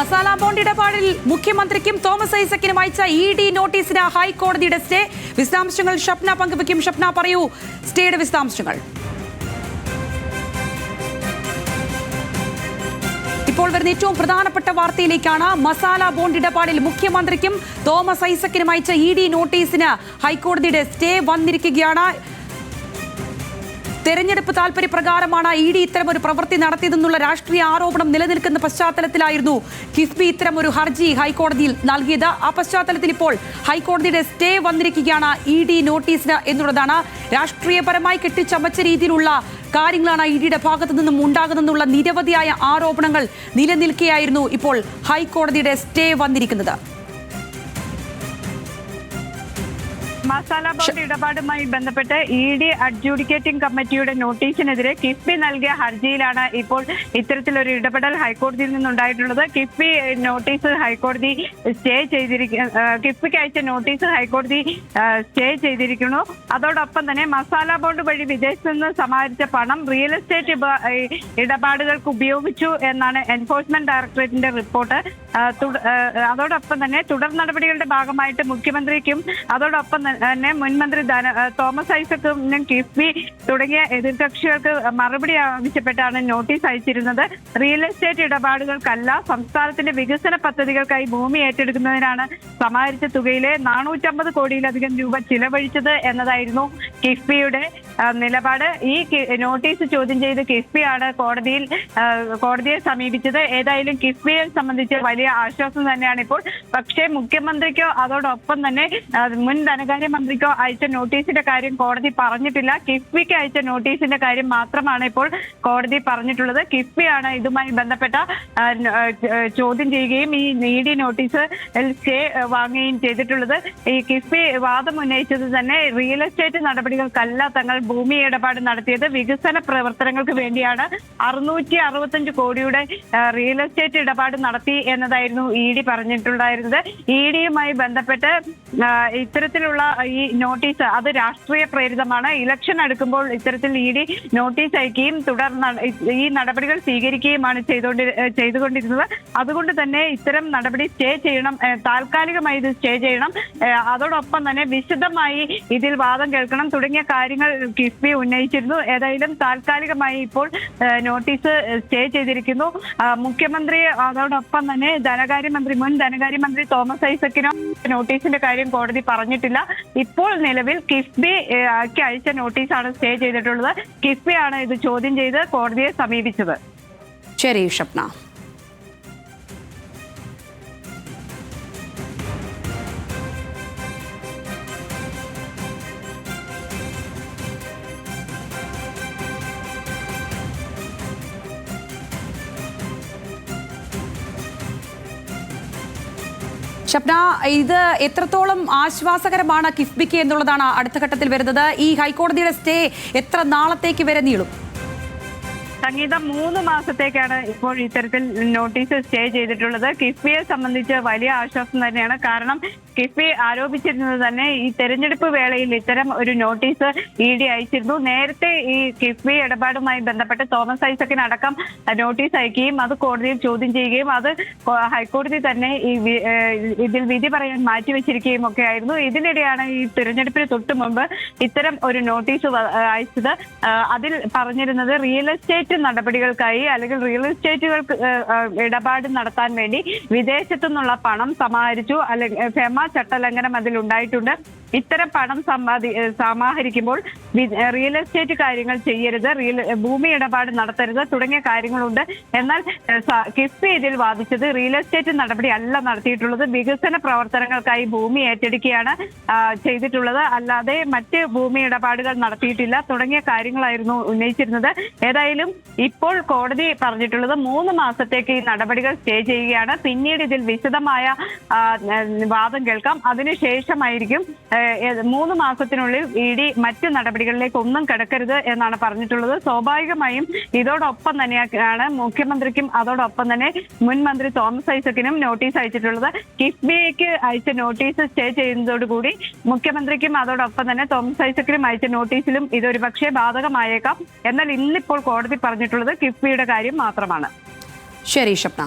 Masala bond ഇടപാടിൽ മുഖ്യമന്ത്രിക്കും Thomas ഐസക്കിനും അയച്ച ED നോട്ടീസിന് ഹൈക്കോടതിയുടെ സ്റ്റേ. വിശദാംശങ്ങൾ ഷപ്ന പങ്കുവയ്ക്കും. ഷപ്ന, പറയൂ സ്റ്റേയുടെ വിശദാംശങ്ങൾ. ഇപ്പോൾ വരുന്ന ഏറ്റവും പ്രധാനപ്പെട്ട വാർത്തയിലേക്കാണ്. മസാല ബോണ്ട് ഇടപാടിൽ മുഖ്യമന്ത്രിക്കും തോമസ് ഐസക്കിനും അയച്ച ED നോട്ടീസിന് ഹൈക്കോടതിയുടെ സ്റ്റേ വന്നിരിക്കുകയാണ്. തെരഞ്ഞെടുപ്പ് താൽപര്യപ്രകാരമാണ് ED ഇത്തരം ഒരു പ്രവൃത്തി നടത്തിയതെന്നുള്ള രാഷ്ട്രീയ ആരോപണം നിലനിൽക്കുന്ന പശ്ചാത്തലത്തിലായിരുന്നു കിഫ്ബി ഇത്തരം ഒരു ഹർജി ഹൈക്കോടതിയിൽ നൽകിയത്. ആ പശ്ചാത്തലത്തിൽ ഇപ്പോൾ ഹൈക്കോടതിയുടെ സ്റ്റേ വന്നിരിക്കുകയാണ് ED നോട്ടീസിന് എന്നുള്ളതാണ്. രാഷ്ട്രീയപരമായി കെട്ടിച്ചമച്ച രീതിയിലുള്ള കാര്യങ്ങളാണ് EDയുടെ ഭാഗത്തു നിന്നും ഉണ്ടാകുന്നെന്നുള്ള നിരവധിയായ ആരോപണങ്ങൾ നിലനിൽക്കുകയായിരുന്നു ഇപ്പോൾ ഹൈക്കോടതിയുടെ സ്റ്റേ വന്നിരിക്കുന്നത്. മസാല ബോണ്ട് ഇടപാടുമായി ബന്ധപ്പെട്ട് ED അഡ്ജൂഡിക്കേറ്റിംഗ് കമ്മിറ്റിയുടെ നോട്ടീസിനെതിരെ കിഫ്ബി നൽകിയ ഹർജിയിലാണ് ഇപ്പോൾ ഇത്തരത്തിലൊരു ഇടപെടൽ ഹൈക്കോടതിയിൽ നിന്നുണ്ടായിട്ടുള്ളത്. കിഫ്ബി നോട്ടീസ് ഹൈക്കോടതി സ്റ്റേ കിഫ്ബിക്ക് അയച്ച നോട്ടീസ് ഹൈക്കോടതി സ്റ്റേ ചെയ്തിരിക്കുന്നു. അതോടൊപ്പം തന്നെ മസാല ബോണ്ട് വഴി വിദേശത്ത് നിന്ന് സമാഹരിച്ച പണം റിയൽ എസ്റ്റേറ്റ് ഇടപാടുകൾക്ക് ഉപയോഗിച്ചു എന്നാണ് എൻഫോഴ്സ്മെന്റ് ഡയറക്ടറേറ്റിന്റെ റിപ്പോർട്ട്. അതോടൊപ്പം തന്നെ തുടർ നടപടികളുടെ ഭാഗമായിട്ട് മുഖ്യമന്ത്രിക്കും അതോടൊപ്പം തന്നെ മുൻമന്ത്രി തോമസ് ഐസക്കിനും കിഫ്ബി തുടങ്ങിയ എതിർകക്ഷികൾക്ക് മറുപടി ആവശ്യപ്പെട്ടാണ് നോട്ടീസ് അയച്ചിരുന്നത്. റിയൽ എസ്റ്റേറ്റ് ഇടപാടുകൾക്കല്ല, സംസ്ഥാനത്തിന്റെ വികസന പദ്ധതികൾക്കായി ഭൂമി ഏറ്റെടുക്കുന്നതിനാണ് സമാഹരിച്ച തുകയിലെ 450 കോടിയിലധികം രൂപ ചിലവഴിച്ചത് എന്നതായിരുന്നു കിഫ്ബിയുടെ നിലപാട്. ഈ നോട്ടീസ് ചോദ്യം ചെയ്ത് കിഫ്ബിയാണ് കോടതിയെ സമീപിച്ചത്. ഏതായാലും കിഫ്ബിയെ സംബന്ധിച്ച് വലിയ ആശ്വാസം തന്നെയാണ് ഇപ്പോൾ. പക്ഷേ മുഖ്യമന്ത്രിക്കോ അതോടൊപ്പം തന്നെ മുൻ ധനകാര്യമന്ത്രിക്കോ അയച്ച നോട്ടീസിന്റെ കാര്യം കോടതി പറഞ്ഞിട്ടില്ല. കിഫ്ബിക്ക് അയച്ച നോട്ടീസിന്റെ കാര്യം മാത്രമാണ് ഇപ്പോൾ കോടതി പറഞ്ഞിട്ടുള്ളത്. കിഫ്ബിയാണ് ഇതുമായി ബന്ധപ്പെട്ട ചോദ്യം ചെയ്യുകയും ഈ ED നോട്ടീസ് സ്റ്റേ വാങ്ങുകയും ചെയ്തിട്ടുള്ളത്. ഈ കിഫ്ബി വാദം ഉന്നയിച്ചത് തന്നെ റിയൽ എസ്റ്റേറ്റ് നടപടികൾക്കല്ല തങ്ങൾ ഭൂമി ഇടപാട് നടത്തിയത്, വികസന പ്രവർത്തനങ്ങൾക്ക് വേണ്ടിയാണ് 665 കോടിയുടെ റിയൽ എസ്റ്റേറ്റ് ഇടപാട് നടത്തി എന്നതായിരുന്നു ED പറഞ്ഞിട്ടുണ്ടായിരുന്നത്. EDയുമായി ബന്ധപ്പെട്ട് ഇത്തരത്തിലുള്ള ഈ നോട്ടീസ് അത് രാഷ്ട്രീയ പ്രേരിതമാണ്. ഇലക്ഷൻ അടുക്കുമ്പോൾ ഇത്തരത്തിൽ ED നോട്ടീസ് അയക്കുകയും ഈ നടപടികൾ സ്വീകരിക്കുകയുമാണ് ചെയ്തുകൊണ്ടിരുന്നത്. അതുകൊണ്ട് തന്നെ ഇത്തരം നടപടി സ്റ്റേ ചെയ്യണം, താൽക്കാലികമായി ഇത് സ്റ്റേ ചെയ്യണം, അതോടൊപ്പം തന്നെ വിശദമായി ഇതിൽ വാദം കേൾക്കണം തുടങ്ങിയ കാര്യങ്ങൾ കിഫ്ബി ഉന്നയിച്ചിരുന്നു. ഏതായാലും താൽക്കാലികമായി ഇപ്പോൾ നോട്ടീസ് സ്റ്റേ ചെയ്തിരിക്കുന്നു. മുഖ്യമന്ത്രി അതോടൊപ്പം തന്നെ മുൻ ധനകാര്യമന്ത്രി തോമസ് ഐസക്കിനോ നോട്ടീസിന്റെ കാര്യം കോടതി പറഞ്ഞിട്ടില്ല. ഇപ്പോൾ നിലവിൽ കിഫ്ബി അയച്ച നോട്ടീസാണ് സ്റ്റേ ചെയ്തിട്ടുള്ളത്. കിഫ്ബിയാണ് ഇത് ചോദ്യം ചെയ്ത് കോടതിയെ സമീപിച്ചത്. ശരി ഷപ്ന. ഷപ്ന, ഇത് എത്രത്തോളം ആശ്വാസകരമാണ് കിഫ്ബിക്ക് എന്നുള്ളതാണ് അടുത്ത ഘട്ടത്തിൽ വരുന്നത്. ഈ ഹൈക്കോടതിയുടെ സ്റ്റേ എത്ര നാളത്തേക്ക് വരെ നീളും? സംഗീത 3 മാസത്തേക്കാണ് ഇപ്പോൾ ഇത്തരത്തിൽ നോട്ടീസ് സ്റ്റേ ചെയ്തിട്ടുള്ളത്. കിഫ്ബിയെ സംബന്ധിച്ച് വലിയ ആശ്വാസം തന്നെയാണ്. കാരണം കിഫ്ബി ആരോപിച്ചിരുന്നത് തന്നെ ഈ തെരഞ്ഞെടുപ്പ് വേളയിൽ ഇത്തരം ഒരു നോട്ടീസ് ED അയച്ചിരുന്നു. നേരത്തെ ഈ കിഫ്ബി ഇടപാടുമായി ബന്ധപ്പെട്ട് തോമസ് ഐസക്കിനടക്കം നോട്ടീസ് അയക്കുകയും അത് കോടതിയിൽ ചോദ്യം ചെയ്യുകയും അത് ഹൈക്കോടതി തന്നെ ഇതിൽ വിധി പറയാൻ മാറ്റിവെച്ചിരിക്കുകയും ഒക്കെ ആയിരുന്നു. ഇതിനിടെയാണ് ഈ തിരഞ്ഞെടുപ്പിന് തൊട്ട് മുമ്പ് ഇത്തരം ഒരു നോട്ടീസ് അയച്ചത്. അതിൽ പറഞ്ഞിരുന്നത് റിയൽ എസ്റ്റേറ്റ് നടപടികൾക്കായി അല്ലെങ്കിൽ റിയൽ എസ്റ്റേറ്റുകൾക്ക് ഇടപാട് നടത്താൻ വേണ്ടി വിദേശത്തു നിന്നുള്ള പണം സമാഹരിച്ചു, അല്ലെങ്കിൽ ഫെമ ചട്ടലംഘനം അതിൽ ഉണ്ടായിട്ടുണ്ട്. ഇത്തരം പണം സമാഹരിക്കുമ്പോൾ റിയൽ എസ്റ്റേറ്റ് കാര്യങ്ങൾ ചെയ്യരുത്, ഭൂമി ഇടപാട് നടത്തരുത് തുടങ്ങിയ കാര്യങ്ങളുണ്ട്. എന്നാൽ കിഫ്ബി ഇതിൽ വാദിച്ചത് റിയൽ എസ്റ്റേറ്റ് നടപടി അല്ല നടത്തിയിട്ടുള്ളത്, വികസന പ്രവർത്തനങ്ങൾക്കായി ഭൂമി ഏറ്റെടുക്കുകയാണ് ചെയ്തിട്ടുള്ളത്, അല്ലാതെ മറ്റ് ഭൂമി ഇടപാടുകൾ നടത്തിയിട്ടില്ല തുടങ്ങിയ കാര്യങ്ങളായിരുന്നു ഉന്നയിച്ചിരുന്നത്. ഏതായാലും ഇപ്പോൾ കോടതി പറഞ്ഞിട്ടുള്ളത് 3 മാസത്തേക്ക് ഈ നടപടികൾ സ്റ്റേ ചെയ്യുകയാണ്. പിന്നീട് ഇതിൽ വിശദമായ വാദം കേൾക്കാം. അതിനുശേഷമായിരിക്കും 3 മാസത്തിനുള്ളിൽ ED മറ്റ് നടപടികളിലേക്ക് ഒന്നും കിടക്കരുത് എന്നാണ് പറഞ്ഞിട്ടുള്ളത്. സ്വാഭാവികമായും ഇതോടൊപ്പം തന്നെയാണ് മുഖ്യമന്ത്രിക്കും അതോടൊപ്പം തന്നെ മുൻ മന്ത്രി തോമസ് ഐസക്കിനും നോട്ടീസ് അയച്ചിട്ടുള്ളത്. കിഫ്ബിക്ക് അയച്ച നോട്ടീസ് സ്റ്റേ ചെയ്യുന്നതോടുകൂടി മുഖ്യമന്ത്രിക്കും അതോടൊപ്പം തന്നെ തോമസ് ഐസക്കിനും അയച്ച നോട്ടീസിലും ഇതൊരു പക്ഷേ ബാധകമായേക്കാം. എന്നാൽ ഇന്നിപ്പോൾ കോടതി പറഞ്ഞിട്ടുള്ളത് കിഫ്ബിയുടെ കാര്യം മാത്രമാണ്. ശരി ഷപ്ന.